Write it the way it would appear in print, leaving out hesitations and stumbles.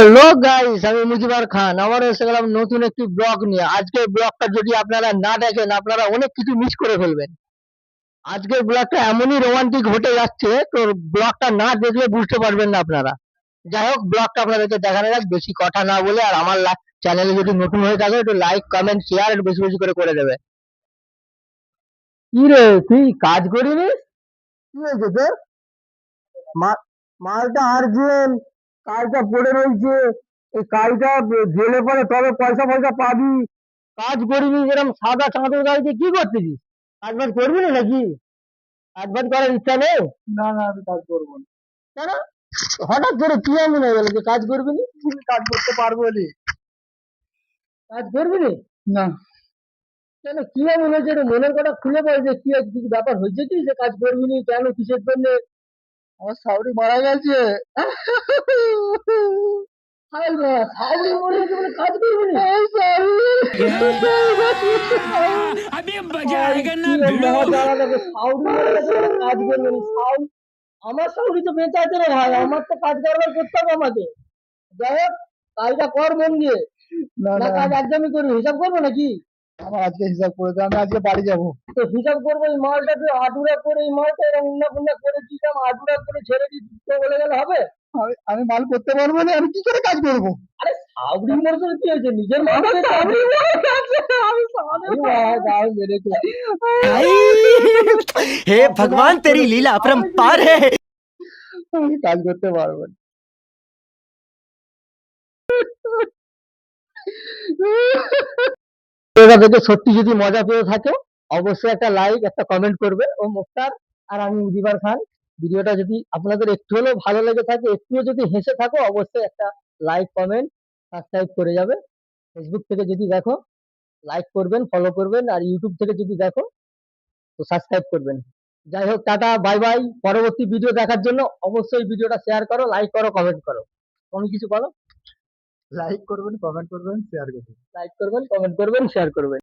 Hello guys, আমি মুজিবার খান আবার এসে গেলাম নতুন একটি ব্লগ নিয়ে। আজকের ব্লগটা যদি আপনারা না দেখেন আপনারা অনেক কিছু মিস করে ফেলবেন। আজকের ব্লগটা এমনই রোমান্টিক হতে যাচ্ছে, তো ব্লগটা না দেখলে বুঝতে পারবেন না আপনারা। যাই হোক, ব্লগটা আপনাদেরকে দেখানো যাক, বেশি কথা না বলে। আর আমার চ্যানেলে যদি নতুন হয়ে থাকে একটু লাইক কমেন্ট শেয়ার একটু বেশি বেশি করে দেবে। কি রে, তুই কাজ করিনি? কি হয়েছে তোর? মা- মালটা আর্জেন্ট, কাজটা পড়ে রয়েছে। এই কাজটা গেলে পরে তবে পয়সা পয়সা পাবি। কাজ করবি যেরকম সাদা চাঁদের গাড়িতে কি করতেছিস? কাজ বাজ করবি না নাকি? কাজ বাজ করার ইচ্ছা নেই? না না, আমি কাজ করবো না। কেন? হঠাৎ করে কি এমন হয়ে গেল যে কাজ করবি না? তুমি কাজ করতে পারবো বলি কাজ করবি না? না। কেন, কি এমন হয়েছে? একটু মনের কথা খুলে বল যে কি কিছু ব্যাপার হয়েছে কি যে কাজ করবি না? কেন, কিসের জন্য? আমার শাশুড়ি মারা গেছে। হায় মা, শাশুড়ি মরে গেছে বলে কাজ করবি না? अभी मजा ভাই, आएगा কি ना भिड़ो। মজা লাগে! শাশুড়ি মরে গেছে বলে কাজ করবি না? আমার শাশুড়ি তো বেঁচে আছে রে ভাই, আমার তো কাজ কারবার করতে হবে আমাকে। যাই হোক, কাজটা কর মন দিয়ে। না না, কাজ একদমই করবি? হিসাব করবো নাকি? আমার আজকে হিসাব করে দে, আমি আজকে বাড়ি যাবো। তো হিসাব করবো? এই মালটা তুই আধুরা করে, এই মালটা এরকম উন্না পুন্না করে দিলাম, আধুরা করে ছেড়ে দিই তো বলে গেলে হবে? আমি মাল করতে পারবো না, আমি কি করে কাজ করবো? আরে শাশুড়ি মরেছে কি হয়েছে, নিজের মাল শাশুড়ি মরে গেছে, আমি গায়ে মেরেছে। आई हे भगवान तेरी लीला अपरंपार है। আমি কাজ করতে পারবো না। এটা থেকে সত্যি যদি মজা পেয়ে থাকে অবশ্যই একটা লাইক একটা কমেন্ট করবে। ও মুক্তার আর আমি মুজিবার খান। ভিডিওটা যদি আপনাদের একটু হলেও ভালো লেগে থাকে, একটুও যদি হেসে থাকো, অবশ্যই একটা লাইক কমেন্ট সাবস্ক্রাইব করে যাবে। ফেসবুক থেকে যদি দেখো লাইক করবেন, ফলো করবেন, আর ইউটিউব থেকে যদি দেখো তো সাবস্ক্রাইব করবেন। যাই হোক, টাটা বাই বাই। পরবর্তী ভিডিও দেখার জন্য অবশ্যই ভিডিওটা শেয়ার করো, লাইক করো, কমেন্ট করো। তুমি কিছু বলো? লাইক করবেন, কমেন্ট করবেন, শেয়ার করবেন। লাইক করবেন, কমেন্ট করবেন, শেয়ার করবেন।